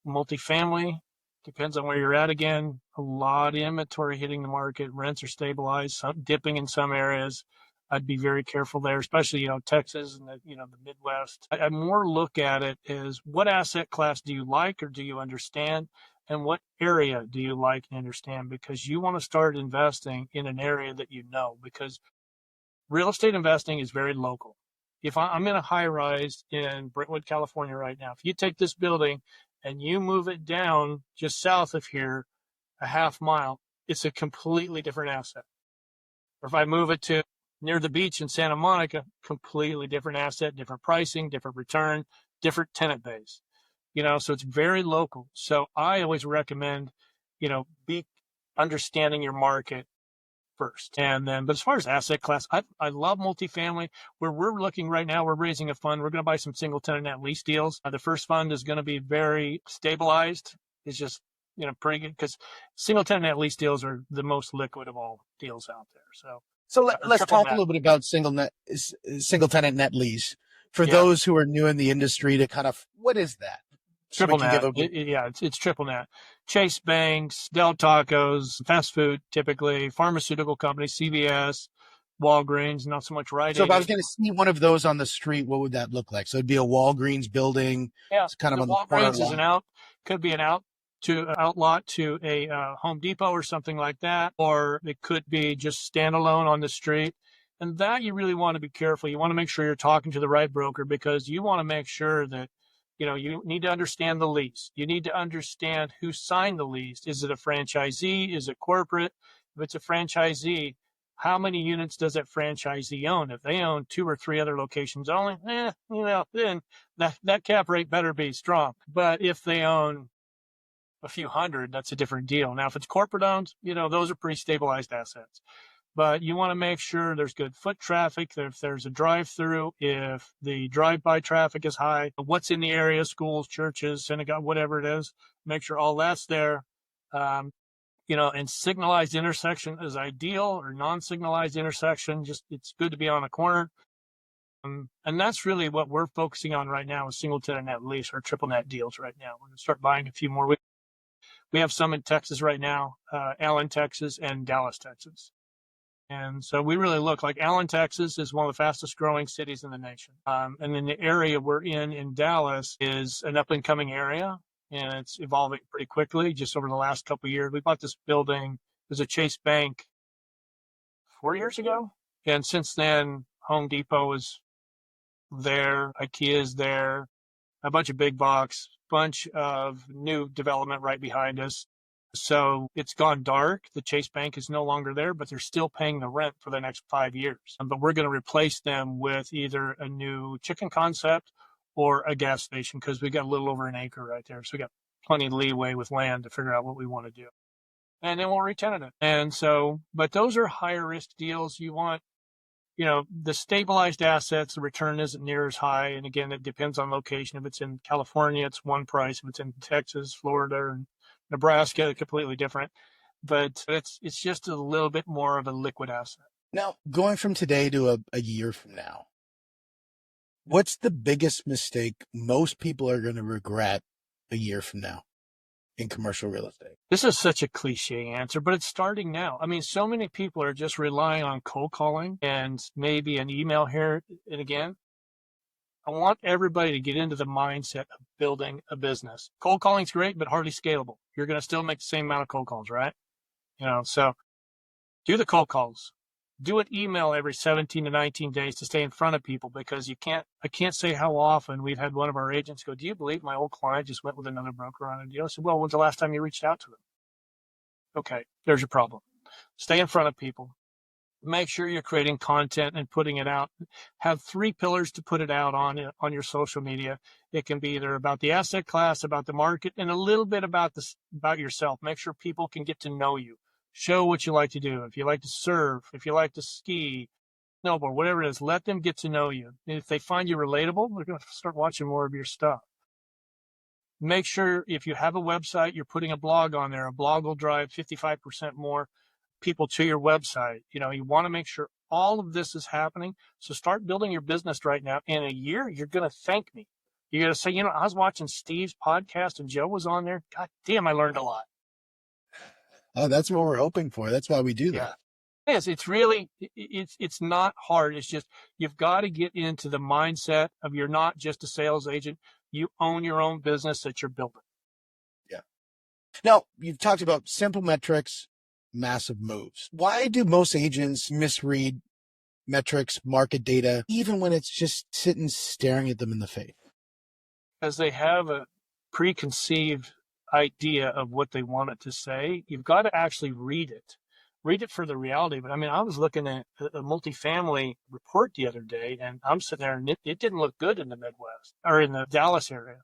multifamily. Depends on where you're at again. A lot of inventory hitting the market. Rents are stabilized, some dipping in some areas. I'd be very careful there, especially, Texas and the Midwest. I more look at it as what asset class do you like or do you understand? And what area do you like and understand? Because you want to start investing in an area that because real estate investing is very local. If I'm in a high rise in Brentwood, California right now, if you take this building and you move it down just south of here, a half mile, it's a completely different asset. Or if I move it to near the beach in Santa Monica, completely different asset, different pricing, different return, different tenant base. So it's very local. So I always recommend, be understanding your market first. And then, but as far as asset class, I love multifamily. Where we're looking right now, we're raising a fund. We're going to buy some single tenant net lease deals. The first fund is going to be very stabilized. It's just, pretty good because single tenant net lease deals are the most liquid of all deals out there. So let's talk a little bit about single tenant net lease for those who are new in the industry to kind of, what is that? Triple net. It's triple net. Chase banks, Del Tacos, fast food, typically, pharmaceutical companies, CVS, Walgreens, not so much Rite Aid. So if I was going to see one of those on the street, what would that look like? So it'd be a Walgreens building. Yeah, it's kind of on the Walgreens is could be an outlot to a Home Depot or something like that, or it could be just standalone on the street. And that you really want to be careful. You want to make sure you're talking to the right broker because you want to make sure that you need to understand the lease. You need to understand who signed the lease. Is it a franchisee? Is it corporate? If it's a franchisee, how many units does that franchisee own? If they own 2 or 3 other locations only, then that cap rate better be strong. But if they own a few hundred, that's a different deal. Now, if it's corporate owned, those are pretty stabilized assets. But you want to make sure there's good foot traffic, if there's a drive-through, if the drive-by traffic is high, what's in the area, schools, churches, synagogue, whatever it is, make sure all that's there. And signalized intersection is ideal or non-signalized intersection. Just it's good to be on a corner. And that's really what we're focusing on right now with single tenant net lease or triple net deals right now. We're going to start buying a few more. We have some in Texas right now, Allen, Texas, and Dallas, Texas. And so we really look like Allen, Texas is one of the fastest growing cities in the nation. And then the area we're in Dallas is an up and coming area and it's evolving pretty quickly just over the last couple of years. We bought this building. It was a Chase Bank 4 years ago. And since then, Home Depot is there. IKEA is there. A bunch of big box, bunch of new development right behind us. So it's gone dark. The Chase Bank is no longer there, but they're still paying the rent for the next 5 years. But we're going to replace them with either a new chicken concept or a gas station because we got a little over an acre right there. So we got plenty of leeway with land to figure out what we want to do. And then we'll re-tenant it. And so, but those are higher risk deals. You want, the stabilized assets, the return isn't near as high. And again, it depends on location. If it's in California, it's one price. If it's in Texas, Florida, and Nebraska, completely different, but it's just a little bit more of a liquid asset. Now, going from today to a year from now, what's the biggest mistake most people are going to regret a year from now in commercial real estate? This is such a cliche answer, but it's starting now. I mean, so many people are just relying on cold calling and maybe an email here and again. I want everybody to get into the mindset of building a business. Cold calling's great, but hardly scalable. You're going to still make the same amount of cold calls, right? So do the cold calls. Do an email every 17 to 19 days to stay in front of people because I can't say how often we've had one of our agents go, do you believe my old client just went with another broker on a deal? I said, well, when's the last time you reached out to them? Okay, there's your problem. Stay in front of people. Make sure you're creating content and putting it out. Have 3 pillars to put it out on your social media. It can be either about the asset class, about the market, and a little bit about yourself. Make sure people can get to know you. Show what you like to do. If you like to surf, if you like to ski, snowboard, whatever it is, let them get to know you. And if they find you relatable, they're going to start watching more of your stuff. Make sure if you have a website, you're putting a blog on there. A blog will drive 55% more people to your website. You want to make sure all of this is happening. So start building your business right now. In a year, you're going to thank me. You're going to say, I was watching Steve's podcast and Joe was on there. God damn, I learned a lot. Oh, that's what we're hoping for. That's why we do that. Yes, it's really, it's not hard. It's just, you've got to get into the mindset of you're not just a sales agent. You own your own business that you're building. Yeah. Now, you've talked about simple metrics, massive moves. Why do most agents misread metrics, market data, even when it's just sitting staring at them in the face? Because they have a preconceived idea of what they want it to say. You've got to actually read it for the reality. But I was looking at a multifamily report the other day, and I'm sitting there, and it didn't look good in the Midwest or in the Dallas area.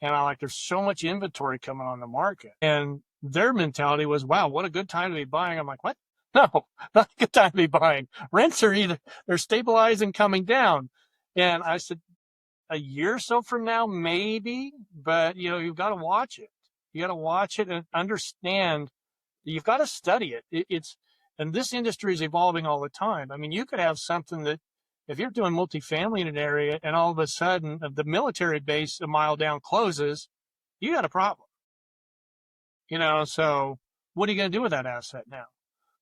And there's so much inventory coming on the market. And their mentality was, wow, what a good time to be buying. I'm like, what? No, not a good time to be buying. Rents are they're stabilizing, coming down. And I said, a year or so from now, maybe, but you've got to watch it. You got to watch it and understand. You've got to study it. And this industry is evolving all the time. You could have something that, if you're doing multifamily in an area and all of a sudden the military base a mile down closes, you got a problem. So what are you going to do with that asset now?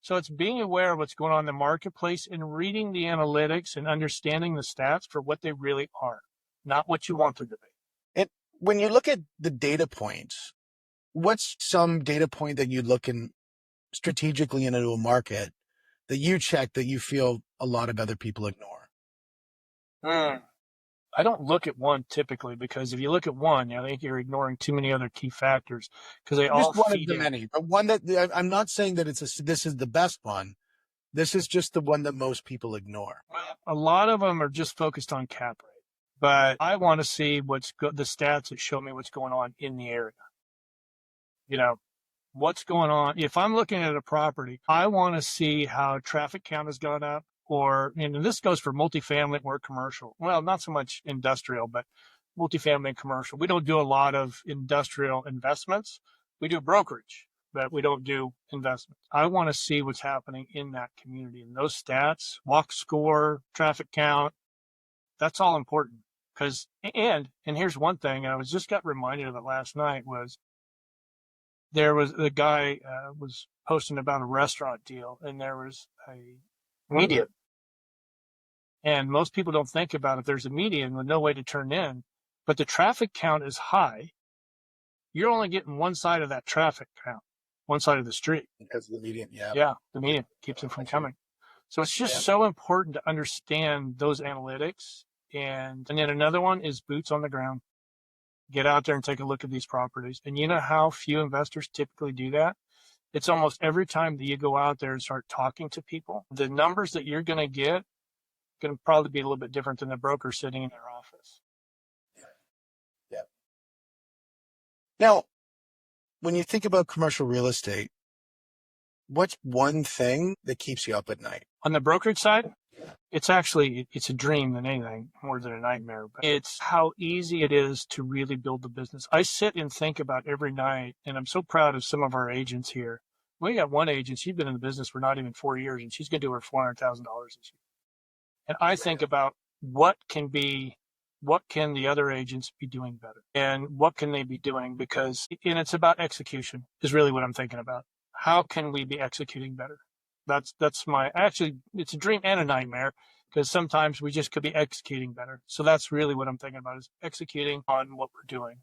So it's being aware of what's going on in the marketplace and reading the analytics and understanding the stats for what they really are, not what you want them to be. And when you look at the data points, what's some data point that you look in strategically into a market that you check that you feel a lot of other people ignore? I don't look at one typically, because if you look at one, I think you're ignoring too many other key factors, because they all just one feed of the many, but one that I'm not saying that this is the best one. This is just the one that most people ignore. A lot of them are just focused on cap rate, but I want to see the stats that show me what's going on in the area. What's going on. If I'm looking at a property, I want to see how traffic count has gone up, and this goes for multifamily or commercial. Well, not so much industrial, but multifamily and commercial. We don't do a lot of industrial investments. We do brokerage, but we don't do investments. I want to see what's happening in that community, and those stats, walk score, traffic count, that's all important. And here's one thing, I got reminded of it last night, was there was the guy was posting about a restaurant deal, and there was a median. And most people don't think about if there's a median with no way to turn in, but the traffic count is high. You're only getting one side of that traffic count, one side of the street. Because of the median, yeah. Yeah, the median keeps them from coming. So it's just so important to understand those analytics. And then another one is boots on the ground. Get out there and take a look at these properties. And you know how few investors typically do that? It's almost every time that you go out there and start talking to people, the numbers that you're going to get going to probably be a little bit different than the broker sitting in their office. Yeah. Now, when you think about commercial real estate, what's one thing that keeps you up at night? On the brokerage side, it's a dream than anything, more than a nightmare. But it's how easy it is to really build the business. I sit and think about every night, and I'm so proud of some of our agents here. We got one agent, she's been in the business for not even 4 years, and she's going to do her $400,000 this year. And I think about what can the other agents be doing better, and what can they be doing, and it's about execution is really what I'm thinking about. How can we be executing better? That's it's a dream and a nightmare, because sometimes we just could be executing better. So that's really what I'm thinking about, is executing on what we're doing.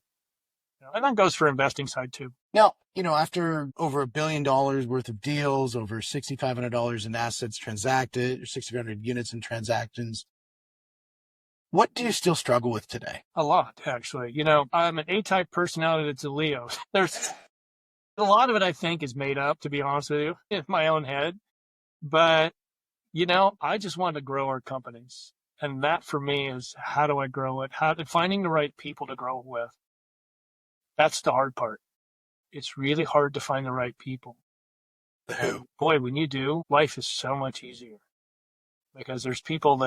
And that goes for investing side too. Now, after over $1 billion worth of deals, over $6,500 in assets transacted, or 6,500 units in transactions, what do you still struggle with today? A lot, actually. I'm an A-type personality that's a Leo. There's A lot of it, I think, is made up, to be honest with you, in my own head. But, I just want to grow our companies. And that for me is, how do I grow it? Finding the right people to grow it with. That's the hard part. It's really hard to find the right people. And boy, when you do, life is so much easier because there's people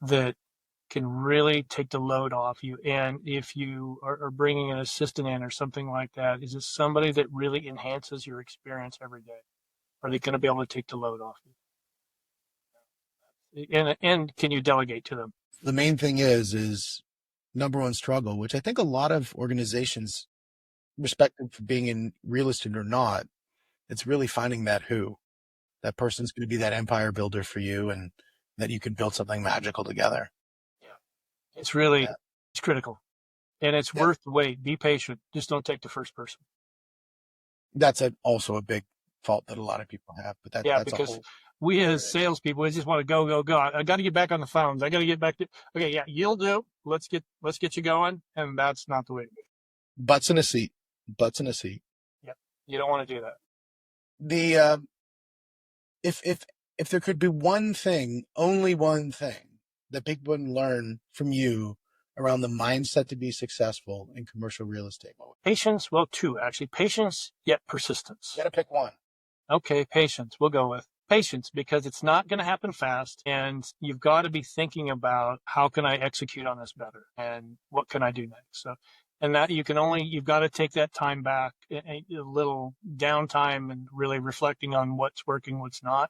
that can really take the load off you. And if you are bringing an assistant in or something like that, is it somebody that really enhances your experience every day? Are they going to be able to take the load off you? And can you delegate to them? The main thing is number one struggle, which I think a lot of organizations, respective for being in real estate or not, it's really finding that person's going to be that empire builder for you, and that you can build something magical together. Yeah. It's critical, and it's worth the wait. Be patient. Just don't take the first person. That's also a big fault that a lot of people have, but that's because we as salespeople, we just want to go. I got to get back on the phones. I got to get back to, okay, yeah, you'll do. Let's get you going. And that's not the way to do it. Butts in a seat. Yeah. You don't want to do that. The, if there could be one thing, only one thing that people would learn from you around the mindset to be successful in commercial real estate. Patience. Well, two, actually. Patience, yet persistence. You got to pick one. Okay. Patience. We'll go with patience, because it's not going to happen fast. And you've got to be thinking about, how can I execute on this better? And what can I do next? So, and that you've got to take that time back, a little downtime, and really reflecting on what's working, what's not.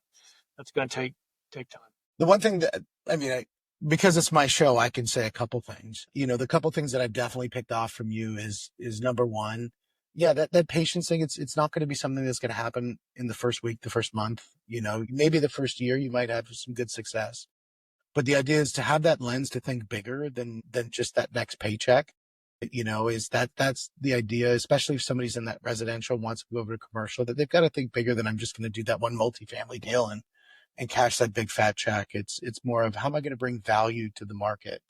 That's going to take time. The one thing that, because it's my show, I can say a couple things. The couple things that I've definitely picked off from you is number one, that patience thing. It's not going to be something that's going to happen in the first week, the first month, maybe the first year you might have some good success, but the idea is to have that lens to think bigger than just that next paycheck. That's the idea, especially if somebody's in that residential, wants to go over to commercial, that they've got to think bigger than, I'm just going to do that one multifamily deal and cash that big fat check. It's more of, how am I going to bring value to the market?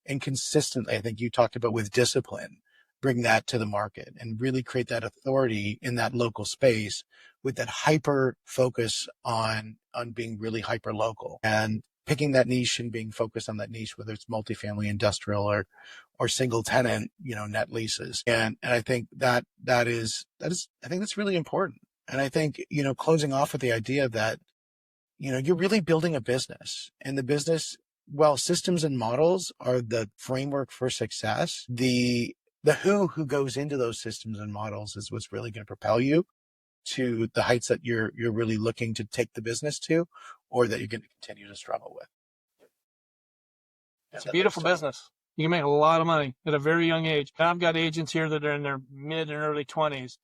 And consistently, I think you talked about, with discipline, bring that to the market and really create that authority in that local space, with that hyper focus on being really hyper local and picking that niche and being focused on that niche, whether it's multifamily, industrial, or single tenant, net leases. And I think that is, I think that's really important. And I think, closing off with the idea that, you're really building a business, and the business, well, systems and models are the framework for success. The who goes into those systems and models is what's really going to propel you to the heights that you're really looking to take the business to, or that you're going to continue to struggle with. It's a beautiful business. You can make a lot of money at a very young age. I've got agents here that are in their mid and early 20s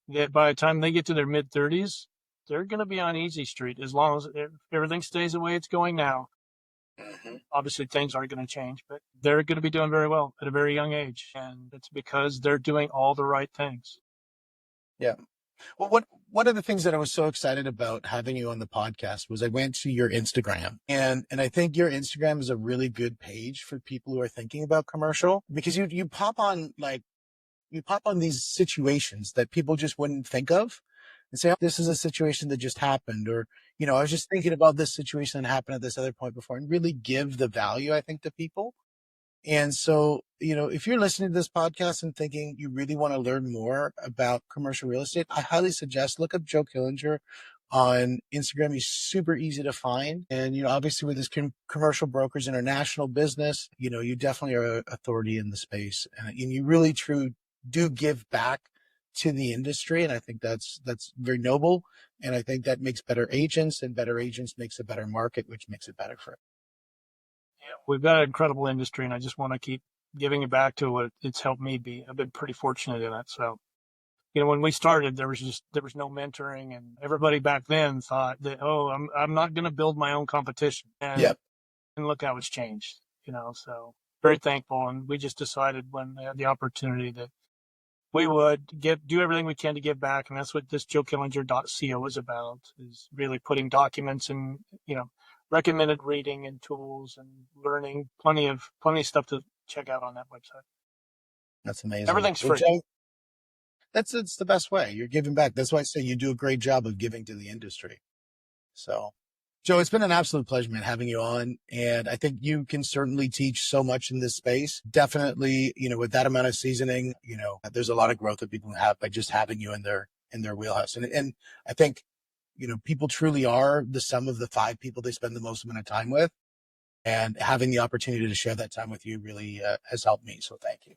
that by the time they get to their mid 30s, they're going to be on easy street, as long as everything stays the way it's going now. Mm-hmm. Obviously, things aren't going to change, but they're going to be doing very well at a very young age. And it's because they're doing all the right things. Yeah. Well, one of the things that I was so excited about having you on the podcast was, I went to your Instagram, and I think your Instagram is a really good page for people who are thinking about commercial, because you pop on these situations that people just wouldn't think of, and say, oh, this is a situation that just happened, or, I was just thinking about this situation that happened at this other point before, and really give the value, I think, to people. And so, if you're listening to this podcast and thinking you really want to learn more about commercial real estate, I highly suggest look up Joe Killinger on Instagram. He's super easy to find. And, obviously with his Commercial Brokers International business, you definitely are an authority in the space, and you really do give back to the industry. And I think that's very noble. And I think that makes better agents, and better agents makes a better market, which makes it better for it. Yeah, we've got an incredible industry, and I just want to keep giving it back to what it's helped me be. I've been pretty fortunate in it. So, when we started, there was no mentoring, and everybody back then thought that, oh, I'm not going to build my own competition. And, yep. And look how it's changed, so very thankful. And we just decided, when they had the opportunity, that we would do everything we can to give back. And that's what this joekillinger.co is about, is really putting documents and, recommended reading and tools and learning, plenty of stuff to check out on that website. That's amazing. Everything's free. it's the best way. You're giving back. That's why I say you do a great job of giving to the industry. So, Joe, it's been an absolute pleasure, man, having you on. And I think you can certainly teach so much in this space. Definitely, with that amount of seasoning, there's a lot of growth that people have by just having you in their wheelhouse. And I think, people truly are the sum of the 5 people they spend the most amount of time with. And having the opportunity to share that time with you really has helped me. So thank you.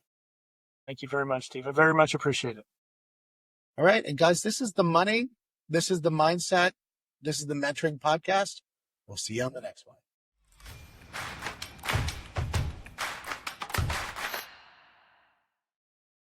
Thank you very much, Steve. I very much appreciate it. All right. And guys, this is the money. This is the mindset. This is the mentoring podcast. We'll see you on the next one.